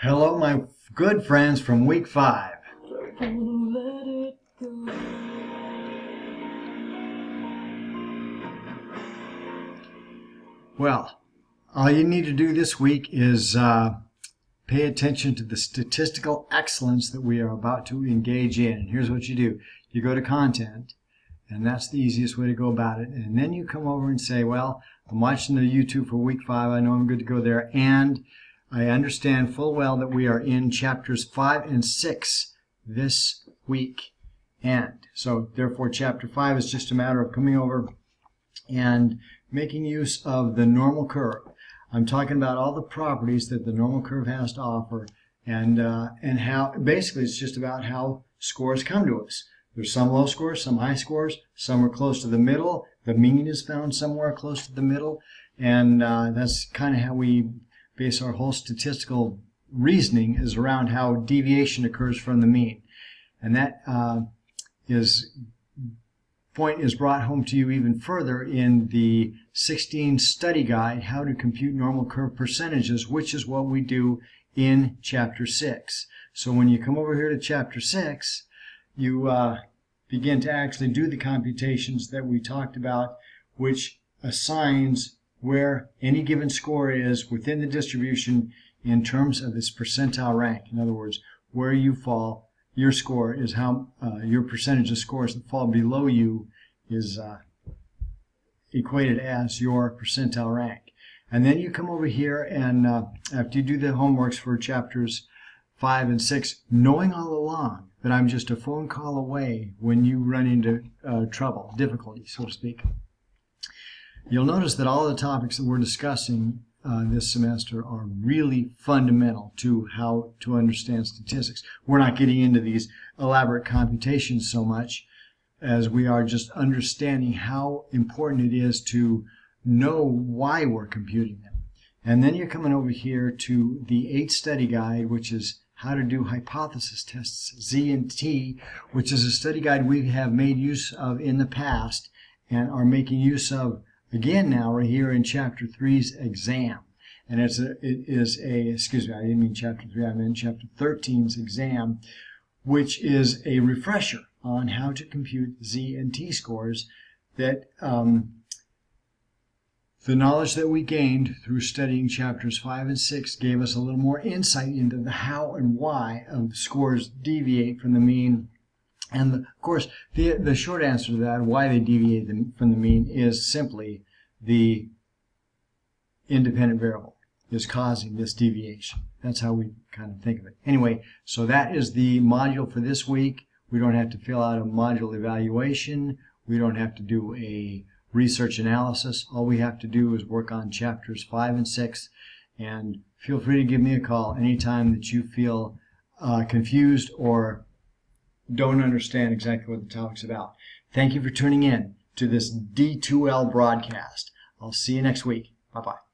Hello, my good friends from week 5. Let it go. Well, all you need to do this week is pay attention to the statistical excellence that we are about to engage in. And here's what you do. You go to content, and that's the easiest way to go about it. And then you come over and say, well, I'm watching the YouTube for week 5. I know I'm good to go there. And I understand full well that we are in chapters 5 and 6 this week. And so therefore chapter 5 is just a matter of coming over and making use of the normal curve. I'm talking about all the properties that the normal curve has to offer, and how basically it's just about how scores come to us. There's some low scores, some high scores, some are close to the middle. The mean is found somewhere close to the middle, and that's kind of how we base our whole statistical reasoning is around how deviation occurs from the mean. And that point is brought home to you even further in the 16 study guide, How to Compute Normal Curve Percentages, which is what we do in chapter 6. So when you come over here to chapter 6, you begin to actually do the computations that we talked about, which assigns where any given score is within the distribution in terms of its percentile rank. In other words, where you fall, your score is how your percentage of scores that fall below you is equated as your percentile rank. And then you come over here and after you do the homeworks for chapters 5 and 6, knowing all along that I'm just a phone call away when you run into trouble, difficulty, so to speak. You'll notice that all of the topics that we're discussing this semester are really fundamental to how to understand statistics. We're not getting into these elaborate computations so much as we are just understanding how important it is to know why we're computing them. And then you're coming over here to the 8 study guide, which is how to do hypothesis tests, Z and T, which is a study guide we have made use of in the past and are making use of again now right here in chapter 3's exam. And it is a, excuse me, I didn't mean chapter 3, I meant chapter 13's exam, which is a refresher on how to compute Z and T scores that the knowledge that we gained through studying chapters 5 and 6 gave us a little more insight into the how and why of scores deviate from the mean. And of course, the short answer to that, why they deviate from the mean, is simply the independent variable is causing this deviation. That's how we kind of think of it. Anyway, so that is the module for this week. We don't have to fill out a module evaluation. We don't have to do a research analysis. All we have to do is work on chapters 5 and 6. And feel free to give me a call anytime that you feel confused or don't understand exactly what the topic's about. Thank you for tuning in to this D2L broadcast. I'll see you next week. Bye-bye.